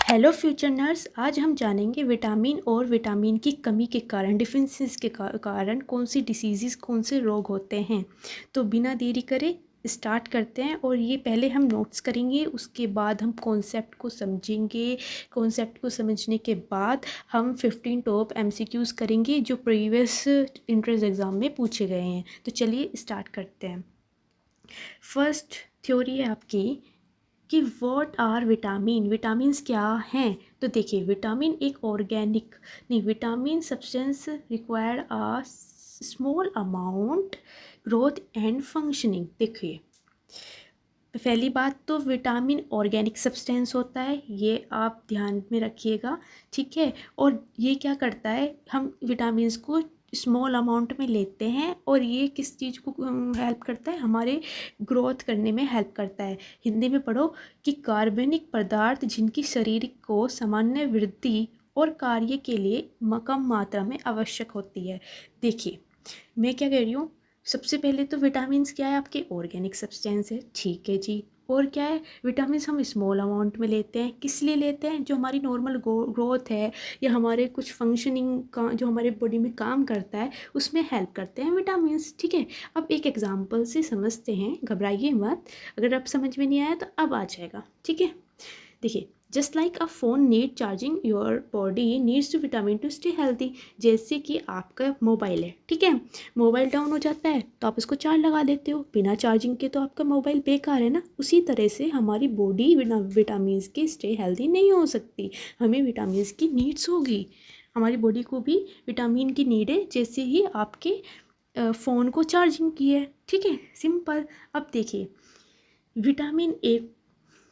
Hello future nurse, आज हम जानेंगे विटामिन और विटामिन की कमी के कारण डिफिशेंसीज के कारण कौन सी डिसीज़ कौन से रोग होते हैं। तो बिना देरी करे स्टार्ट करते हैं। और ये पहले हम नोट्स करेंगे, उसके बाद हम कॉन्सेप्ट को समझेंगे। कॉन्सेप्ट को समझने के बाद हम 15 टॉप एमसीक्यूज़ करेंगे जो प्रीवियस इंट्रेंस एग्ज़ाम में पूछे गए हैं। तो चलिए स्टार्ट करते हैं। फर्स्ट थ्योरी है आपकी कि व्हाट आर विटामिन, विटामिन्स क्या हैं। तो देखिए, विटामिन एक ऑर्गेनिक नहीं, vitamin substance required a small amount growth and functioning. देखिए, पहली बात तो विटामिन ऑर्गेनिक सब्सटेंस होता है, ये आप ध्यान में रखिएगा, ठीक है। और ये क्या करता है, हम विटामिन्स को स्मॉल अमाउंट में लेते हैं और ये किस चीज़ को हेल्प करता है, हमारे ग्रोथ करने में हेल्प करता है। हिंदी में पढ़ो कि कार्बनिक पदार्थ जिनकी शरीर को सामान्य वृद्धि और कार्य के लिए कम मात्रा में आवश्यक होती है। देखिए, मैं क्या कह रही हूँ, सबसे पहले तो विटामिन्स क्या है, आपके ऑर्गेनिक सब्सटेंस है, ठीक है जी। और क्या है, विटामिन्स हम स्मॉल अमाउंट में लेते हैं, किस लिए लेते हैं, जो हमारी नॉर्मल ग्रोथ है या हमारे कुछ फंक्शनिंग का जो हमारे बॉडी में काम करता है उसमें हेल्प करते हैं विटामिन्स, ठीक है। अब एक एग्जांपल से समझते हैं, घबराइए मत, अगर अब समझ में नहीं आया तो अब आ जाएगा, ठीक है। देखिए, just like a phone need charging, your body needs to vitamin to stay healthy. जैसे कि आपका मोबाइल है, ठीक है, मोबाइल डाउन हो जाता है तो आप इसको चार्ज लगा देते हो, बिना चार्जिंग के तो आपका मोबाइल बेकार है ना। उसी तरह से हमारी बॉडी बिना विटामिन के स्टे हेल्दी नहीं हो सकती, हमें विटामिन की नीड्स होगी। हमारी बॉडी को भी विटामिन की नीड है, जैसे ही आपके फ़ोन को चार्जिंग की है, ठीक है, सिंपल। अब देखिए, विटामिन ए,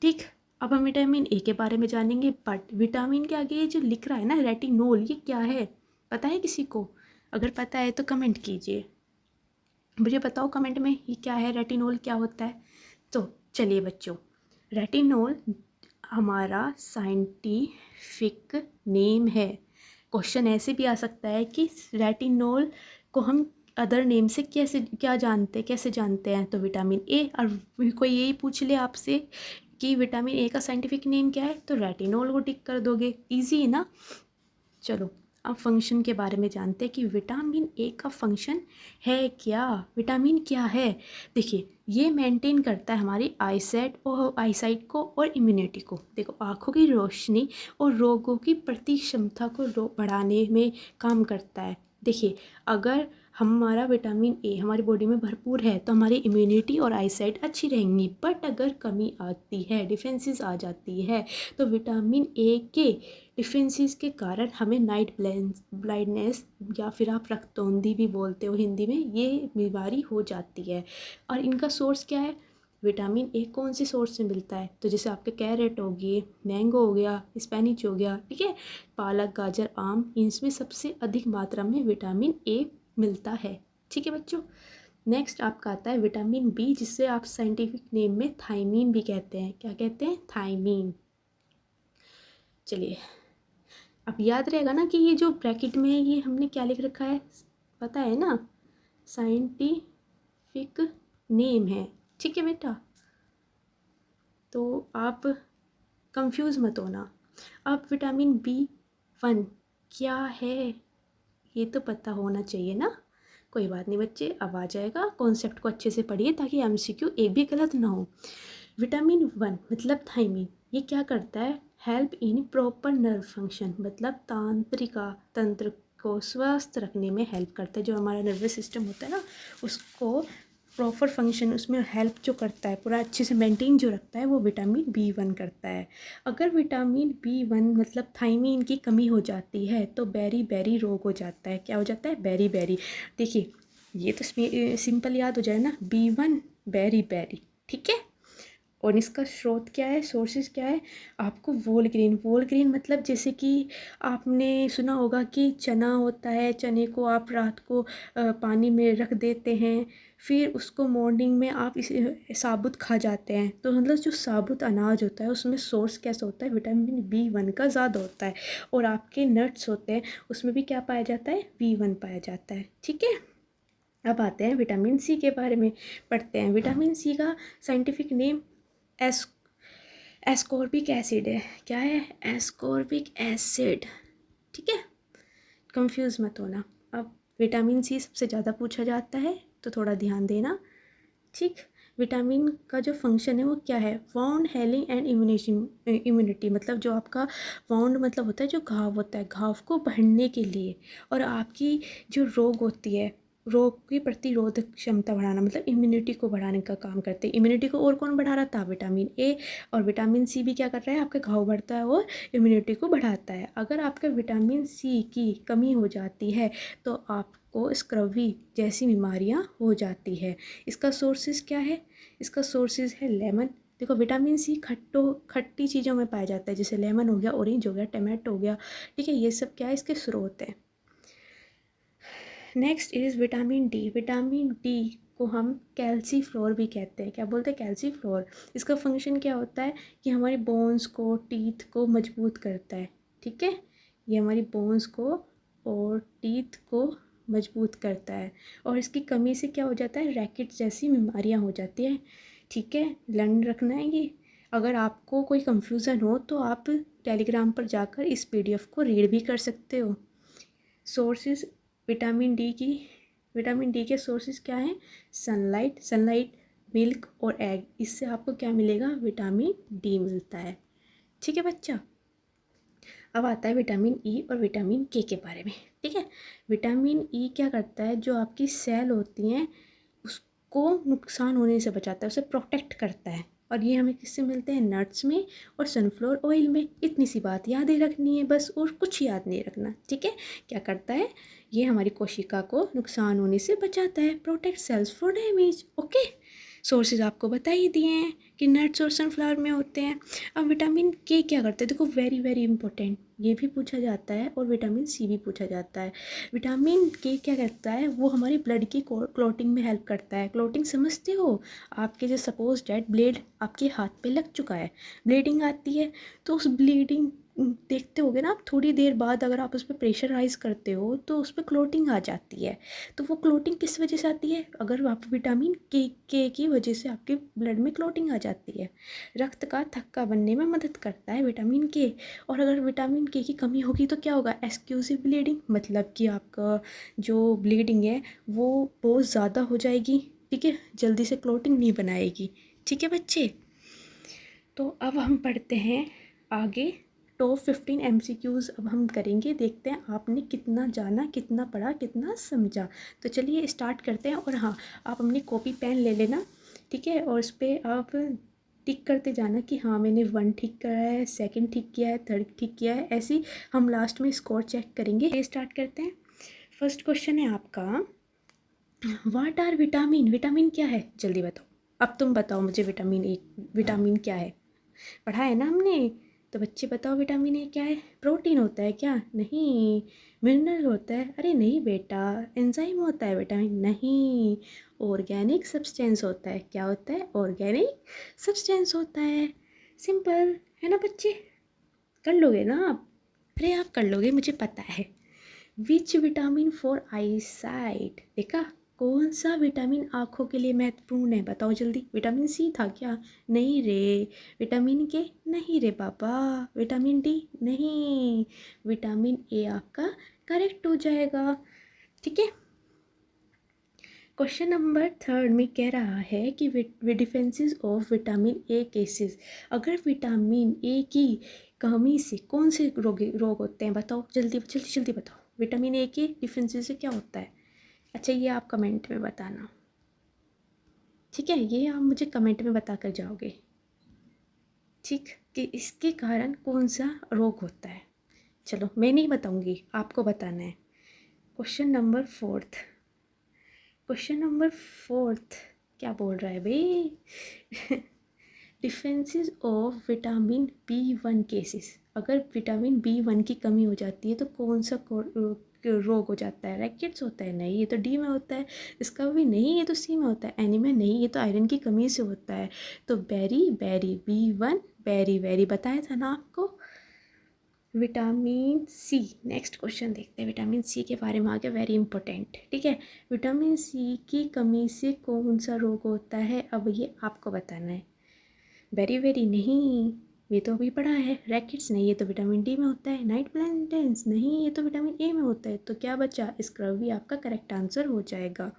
ठीक, अब हम विटामिन ए के बारे में जानेंगे, बट विटामिन के आगे ये जो लिख रहा है ना रेटिनोल, ये क्या है, पता है किसी को? अगर पता है तो कमेंट कीजिए, मुझे बताओ कमेंट में ये क्या है, रेटिनोल क्या होता है। तो चलिए बच्चों, रेटिनोल हमारा साइंटिफिक नेम है। क्वेश्चन ऐसे भी आ सकता है कि रेटिनोल को हम अदर नेम से कैसे जानते हैं, तो विटामिन ए। और कोई यही पूछ ले आपसे कि विटामिन ए का साइंटिफिक नेम क्या है, तो रेटिनोल को टिक कर दोगे, इजी है ना। चलो, अब फंक्शन के बारे में जानते हैं कि विटामिन ए का फंक्शन है क्या, विटामिन क्या है। देखिए, ये मेंटेन करता है हमारी आईसाइट को और इम्यूनिटी को। देखो, आँखों की रोशनी और रोगों की प्रति क्षमता को बढ़ाने में काम करता है। देखिए, अगर हमारा विटामिन ए हमारी बॉडी में भरपूर है तो हमारी इम्यूनिटी और आईसाइट अच्छी रहेंगी। बट अगर कमी आती है, डिफेंसेस आ जाती है, तो विटामिन ए के डिफेंसेस के कारण हमें नाइट ब्लाइंडनेस या फिर आप रक्तौंधी भी बोलते हो हिंदी में, ये बीमारी हो जाती है। और इनका सोर्स क्या है, विटामिन ए कौन से सोर्स से मिलता है, तो जैसे आपके कैरेट हो गए, मैंगो हो गया, स्पेनिच हो गया, ठीक है, पालक, गाजर, आम, इनमें सबसे अधिक मात्रा में विटामिन ए मिलता है, ठीक है बच्चों। नेक्स्ट आपका आता है विटामिन बी, जिससे आप साइंटिफिक नेम में थायमीन भी कहते हैं। क्या कहते हैं, थायमीन। चलिए, अब याद रहेगा ना कि ये जो ब्रैकेट में है ये हमने क्या लिख रखा है, पता है ना, साइंटिफिक नेम है, ठीक है बेटा, तो आप कंफ्यूज मत होना। अब विटामिन B1 क्या है, ये तो पता होना चाहिए ना। कोई बात नहीं बच्चे, अब आ जाएगा, कॉन्सेप्ट को अच्छे से पढ़िए ताकि एमसीक्यू एक भी गलत ना हो। विटामिन 1 मतलब थायमीन, ये क्या करता है, help in proper nerve function, मतलब तंत्र को स्वस्थ रखने में हेल्प करता है। जो हमारा नर्वस सिस्टम होता है ना, उसको प्रॉपर फंक्शन, उसमें हेल्प जो करता है, पूरा अच्छे से मेंटेन जो रखता है, वो विटामिन B1 करता है। अगर विटामिन B1 मतलब थायमीन की कमी हो जाती है तो बेरी बेरी रोग हो जाता है। क्या हो जाता है, बेरी बेरी। देखिए, ये तो सिंपल याद हो जाए ना, B1 बेरी बेरी, ठीक है। और इसका स्रोत क्या है, सोर्सेज क्या है, आपको वोल ग्रेन मतलब जैसे कि आपने सुना होगा कि चना होता है, चने को आप रात को पानी में रख देते हैं, फिर उसको मॉर्निंग में आप इसे साबुत खा जाते हैं। तो मतलब जो साबुत अनाज होता है उसमें सोर्स कैसा होता है, विटामिन B1 का ज़्यादा होता है। और आपके नट्स होते हैं उसमें भी क्या पाया जाता है, B1 पाया जाता है, ठीक है। अब आते हैं विटामिन सी के बारे में, पढ़ते हैं। विटामिन सी का साइंटिफिक नेम एस्कॉर्बिक एसिड है। क्या है? Ascorbic acid. ठीक है, कंफ्यूज मत होना। अब विटामिन सी सबसे ज़्यादा पूछा जाता है, तो थोड़ा ध्यान देना। ठीक, विटामिन का जो फंक्शन है वो क्या है? वाउंड हेलिंग एंड इम्यूनिटी, मतलब जो आपका वाउंड मतलब होता है जो घाव होता है, घाव को भरने के लिए, और आपकी जो रोग होती है, रोग की प्रतिरोधक क्षमता बढ़ाना, मतलब इम्यूनिटी को बढ़ाने का काम करते हैं। इम्यूनिटी को और कौन बढ़ा रहा था? Vitamin A. और विटामिन सी भी क्या कर रहा है? आपके घाव भरता है और इम्यूनिटी को बढ़ाता है। अगर आपके विटामिन सी की कमी हो जाती है तो आपको स्क्रवी जैसी बीमारियां हो जाती है। इसका सोर्सेज क्या है? इसका सोर्सेज है लेमन। देखो, विटामिन सी खट्टी चीज़ों में पाया जाता है, जैसे लेमन हो गया, ऑरेंज हो गया, टमाटो हो गया। ठीक है, ये सब क्या है? इसके स्रोत हैं। Next is vitamin D. Vitamin D को हम कैल्सीफ्लोर भी कहते हैं। क्या बोलते हैं? कैल्सीफ्लोर। इसका फंक्शन क्या होता है कि हमारे बोन्स को, टीथ को मजबूत करता है। ठीक है, ये हमारी बोन्स को और टीथ को मजबूत करता है। और इसकी कमी से क्या हो जाता है? रैकेट जैसी बीमारियां हो जाती हैं। ठीक है, लर्न रखना है ये। अगर आपको कोई कंफ्यूज़न हो तो आप टेलीग्राम पर जाकर इस पीडीएफ को रीड भी कर सकते हो। सोर्सेज विटामिन डी के सोर्सेज क्या हैं? सनलाइट, मिल्क और एग। इससे आपको क्या मिलेगा? विटामिन डी मिलता है। ठीक है बच्चा, अब आता है विटामिन ई और विटामिन के बारे में। ठीक है, विटामिन ई क्या करता है? जो आपकी सेल होती हैं उसको नुकसान होने से बचाता है, उसे प्रोटेक्ट करता है। और ये हमें किससे मिलते हैं? नट्स में और सनफ्लावर ऑयल में। इतनी सी बात याद ही रखनी है बस, और कुछ याद नहीं रखना। ठीक है, क्या करता है? ये हमारी कोशिका को नुकसान होने से बचाता है, protect cells for damage. Okay, sources आपको बता ही दिए हैं कि नट्स और सनफ्लावर में होते हैं। अब विटामिन के क्या करते हैं? देखो, वेरी वेरी इंपॉर्टेंट, ये भी पूछा जाता है और विटामिन सी भी पूछा जाता है। विटामिन के क्या करता है? वो हमारी ब्लड की क्लॉटिंग में हेल्प करता है। क्लॉटिंग समझते हो? आपके जो सपोज डेट ब्लेड आपके हाथ पे लग चुका है, ब्लीडिंग आती है, तो उस ब्लीडिंग देखते होगे ना आप, थोड़ी देर बाद अगर आप उस पर प्रेशराइज करते हो तो उस पर क्लोटिंग आ जाती है। तो वो क्लोटिंग किस वजह से आती है? अगर आप विटामिन के की वजह से आपके ब्लड में क्लोटिंग आ जाती है। रक्त का थक्का बनने में मदद करता है विटामिन के। और अगर विटामिन के की कमी होगी तो क्या होगा? एक्सक्यूसिव ब्लीडिंग, मतलब कि आपका जो ब्लीडिंग है वो बहुत ज़्यादा हो जाएगी। ठीक है, जल्दी से क्लोटिंग नहीं बनाएगी। ठीक है बच्चे, तो अब हम पढ़ते हैं आगे। टॉप 15 MCQs अब हम करेंगे, देखते हैं आपने कितना जाना, कितना पढ़ा, कितना समझा। तो चलिए स्टार्ट करते हैं। और हाँ, आप अपनी कॉपी पेन ले लेना। ठीक है, और उस पर आप टिक करते जाना कि हाँ मैंने 1 ठीक करा है, सेकंड ठीक किया है, थर्ड ठीक किया है। ऐसे ही हम लास्ट में स्कोर चेक करेंगे। ये स्टार्ट करते हैं। फर्स्ट क्वेश्चन है आपका, व्हाट आर विटामिन? विटामिन क्या है? जल्दी बताओ। अब तुम बताओ मुझे, विटामिन क्या है? पढ़ा है ना हमने? तो बच्चे बताओ, विटामिन ए क्या है? प्रोटीन होता है क्या? नहीं। मिनरल होता है? अरे नहीं बेटा। एंजाइम होता है? विटामिन नहीं। ऑर्गेनिक सब्सटेंस होता है। क्या होता है? ऑर्गेनिक सब्सटेंस होता है। सिंपल है ना बच्चे? कर लोगे ना आप? अरे आप कर लोगे, मुझे पता है। Which vitamin for I site? देखा, कौन सा विटामिन आँखों के लिए महत्वपूर्ण है? बताओ जल्दी। विटामिन सी था क्या? नहीं रे। विटामिन के? नहीं रे पापा। Vitamin D? नहीं। विटामिन ए आपका करेक्ट हो जाएगा। ठीक है, क्वेश्चन नंबर 3 में कह रहा है कि defences of vitamin A cases. अगर विटामिन ए की कमी से कौन से रोग होते हैं? बताओ जल्दी जल्दी जल्दी बताओ। विटामिन ए के डिफेंसेस से क्या होता है? अच्छा, ये आप कमेंट में बताना। ठीक है, ये आप मुझे कमेंट में बता कर जाओगे। ठीक, कि इसके कारण कौन सा रोग होता है। चलो, मैं नहीं बताऊंगी, आपको बताना है। क्वेश्चन नंबर 4 क्या बोल रहा है भाई? Defences of vitamin B1 cases. अगर विटामिन B1 की कमी हो जाती है तो कौन सा रोग हो जाता है? रैकेट्स होता है? नहीं, ये तो डी में होता है। इसका भी नहीं, ये तो सी में होता है। एनीमिया? नहीं, ये तो आयरन की कमी से होता है। तो berry berry B1 berry berry बताया था ना आपको। विटामिन सी, नेक्स्ट क्वेश्चन देखते हैं। विटामिन सी के बारे में आ गया, वेरी इंपॉर्टेंट। ठीक है, विटामिन सी की कमी से कौन सा रोग होता है? अब ये आपको बताना है। वेरी वेरी नहीं, ये तो अभी पढ़ा है। रैकेट्स नहीं, ये तो विटामिन डी में होता है। नाइट प्लांटेंस नहीं, ये तो विटामिन ए में होता है। तो क्या बचा? स्क्रब भी आपका करेक्ट आंसर हो जाएगा।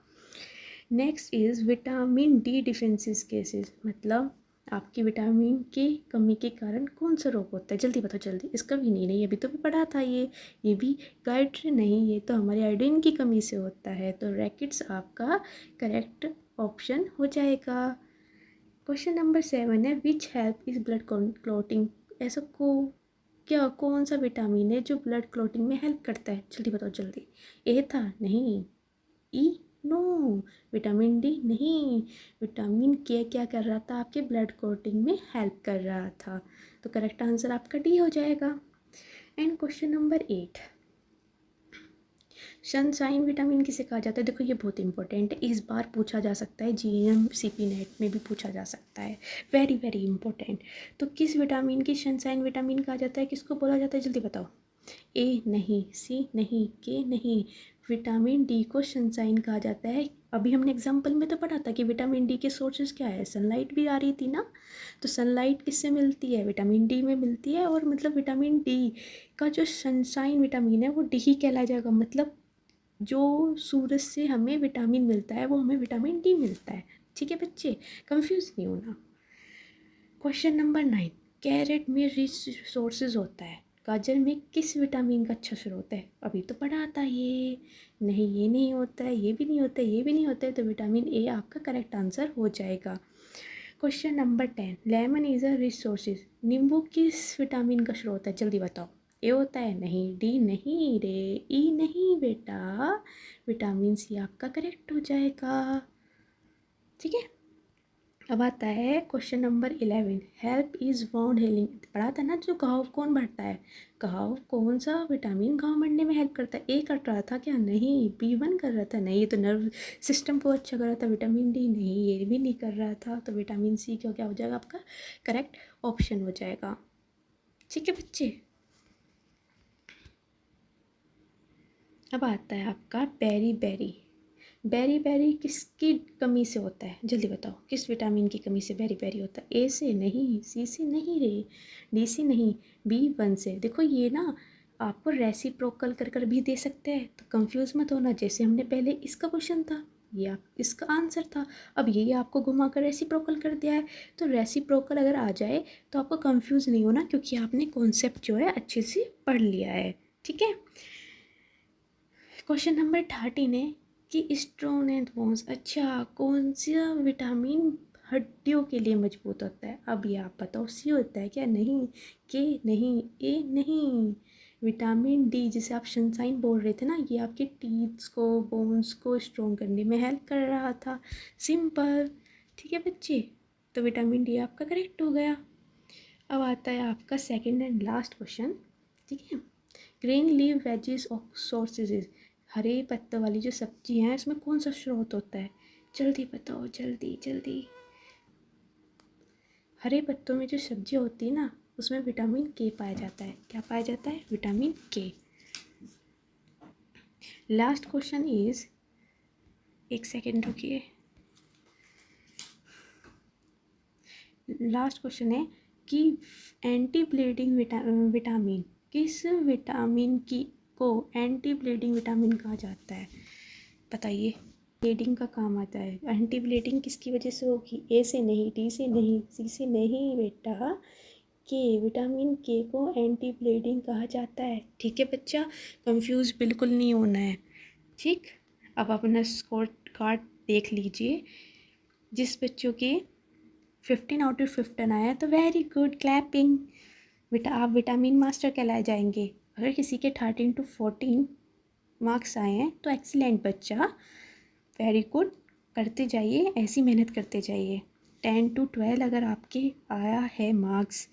Next is vitamin D deficiency cases, मतलब आपकी विटामिन की कमी के कारण कौन सा रोग होता है? जल्दी बताओ जल्दी। इसका भी नहीं, नहीं अभी तो भी पढ़ा था ये भी गाइड नहीं, ये तो हमारे आयोडीन की कमी से होता है। तो रैकेट्स आपका करेक्ट ऑप्शन हो जाएगा। क्वेश्चन नंबर 7 है, which help is blood clotting. ऐसा क्या कौन सा विटामिन है जो ब्लड क्लॉटिंग में हेल्प करता है? जल्दी बताओ जल्दी। ए था? नहीं। ई? नो। Vitamin D? नहीं। विटामिन के क्या कर रहा था? आपके ब्लड क्लॉटिंग में हेल्प कर रहा था। तो करेक्ट आंसर आपका डी हो जाएगा। And question number 8, sunshine vitamin किसे कहा जाता है? देखो ये बहुत इंपॉर्टेंट है, इस बार पूछा जा सकता है, जीएम सीपी नेट में भी पूछा जा सकता है। Very very important. तो किस विटामिन की सनशाइन विटामिन कहा जाता है? किसको बोला जाता है? जल्दी बताओ। ए नहीं, सी नहीं, के नहीं, विटामिन डी को सनशाइन कहा जाता है। अभी हमने एग्जाम्पल में तो पढ़ा था कि विटामिन डी के सोर्सेज क्या है, सनलाइट भी आ रही थी ना। तो सनलाइट किससे मिलती है? विटामिन डी में मिलती है। और मतलब विटामिन डी का जो सनशाइन विटामिन है वो डी ही कहलाया जाएगा। मतलब जो सूरज से हमें विटामिन मिलता है वो हमें विटामिन डी मिलता है। ठीक है बच्चे, कंफ्यूज नहीं होना। क्वेश्चन नंबर 9, कैरेट में रिच सोर्सेज होता है, गाजर में किस विटामिन का अच्छा स्रोत है? अभी तो पढ़ा था ये। नहीं ये नहीं होता है, ये भी नहीं होता है, ये भी नहीं होता है। तो विटामिन ए आपका करेक्ट आंसर हो जाएगा। Question number 10, lemon is a rich sources, नींबू किस विटामिन का स्रोत है? जल्दी बताओ। ए होता है? नहीं। डी नहीं रे, ई नहीं बेटा, विटामिन सी आपका करेक्ट हो जाएगा। ठीक है, अब आता है question number 11, help is wound healing. पढ़ा था ना, जो घाव कौन बढ़ता है? घाव कौन सा विटामिन घाव बढ़ने में हेल्प करता है? ए कर रहा था क्या? नहीं। B1 कर रहा था? नहीं, ये तो नर्व सिस्टम को अच्छा कर रहा था। Vitamin D? नहीं, ये भी नहीं कर रहा था। तो विटामिन सी क्या हो जाएगा आपका करेक्ट ऑप्शन हो जाएगा। ठीक है बच्चे, अब आता है आपका बेरी बेरी। बेरी बेरी किसकी कमी से होता है? जल्दी बताओ, किस विटामिन की कमी से बेरी बेरी होता है? ए से? नहीं। सी से? नहीं रे। डी से? नहीं। B1 से। देखो ये ना आपको रेसिप्रोकल कर कर भी दे सकते हैं, तो कंफ्यूज मत होना। जैसे हमने पहले इसका क्वेश्चन था, ये आप इसका आंसर था, अब ये आपको घुमा कर रेसिप्रोकल कर दिया है। तो रेसिप्रोकल अगर आ जाए तो आपको कंफ्यूज नहीं होना, क्योंकि आपने कॉन्सेप्ट जो है अच्छे से पढ़ लिया है। ठीक है, क्वेश्चन नंबर 13 है कि स्ट्रॉन्ग एंड बोन्स, अच्छा कौन सा विटामिन हड्डियों के लिए मजबूत होता है? अब ये आप बताओ। सी होता है क्या? नहीं। के? नहीं। ए? नहीं। विटामिन डी, जिसे आप सनशाइन बोल रहे थे ना, ये आपके टीथ्स को, बोन्स को स्ट्रॉन्ग करने में हेल्प कर रहा था। सिंपल। ठीक है बच्चे, तो विटामिन डी आपका करेक्ट हो गया। अब आता है आपका सेकेंड एंड लास्ट क्वेश्चन। ठीक है, green leave veggies of sources, हरे पत्तों वाली जो सब्जी है इसमें कौन सा स्रोत होता है? जल्दी बताओ जल्दी जल्दी। हरे पत्तों में जो सब्जी होती है ना, उसमें विटामिन के पाया जाता है। क्या पाया जाता है? विटामिन के। लास्ट क्वेश्चन इज, एक सेकेंड रुकिए, लास्ट क्वेश्चन है कि एंटी ब्लीडिंग विटामिन, किस विटामिन की को एंटी ब्लीडिंग विटामिन कहा जाता है? बताइए। ब्लीडिंग का काम आता है। एंटी ब्लीडिंग किसकी वजह से होगी? ए से नहीं, डी से नहीं, सी से नहीं बेटा, के, विटामिन के को एंटी ब्लीडिंग कहा जाता है। ठीक है बच्चा, कंफ्यूज बिल्कुल नहीं होना है। ठीक, अब अपना स्कोर कार्ड देख लीजिए। जिस बच्चों के 15 आउट ऑफ 15 आया तो वेरी गुड, क्लैपिंग। आप विटामिन मास्टर कहलाए जाएंगे। अगर किसी के 13 to 14 मार्क्स आए हैं तो एक्सीलेंट बच्चा, वेरी गुड, करते जाइए, ऐसी मेहनत करते जाइए। 10 to 12 अगर आपके आया है मार्क्स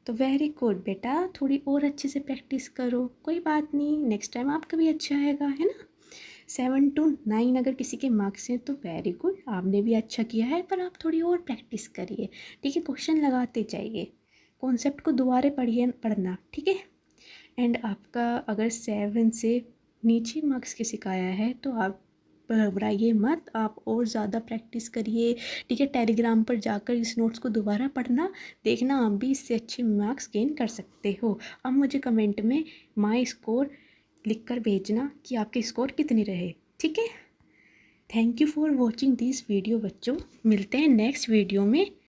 तो वेरी गुड बेटा, थोड़ी और अच्छे से प्रैक्टिस करो, कोई बात नहीं, नेक्स्ट टाइम आपका भी अच्छा आएगा, है ना। 7 to 9 अगर किसी के मार्क्स हैं तो वेरी गुड, आपने भी अच्छा किया है, पर आप थोड़ी और प्रैक्टिस करिए। ठीक है, क्वेश्चन लगाते जाइए, कॉन्सेप्ट को दोबारा पढ़ना। ठीक है, एंड आपका अगर 7 से नीचे मार्क्स किसी का आया है तो आप घबराइए मत, आप और ज़्यादा प्रैक्टिस करिए, ठीक है। टेलीग्राम पर जाकर इस नोट्स को दोबारा पढ़ना, देखना आप भी इससे अच्छे मार्क्स गेन कर सकते हो। अब मुझे कमेंट में माई स्कोर लिख कर भेजना कि आपके स्कोर कितने रहे, ठीक है। Thank you for watching this video बच्चों, मिलते हैं नेक्स्ट वीडियो में।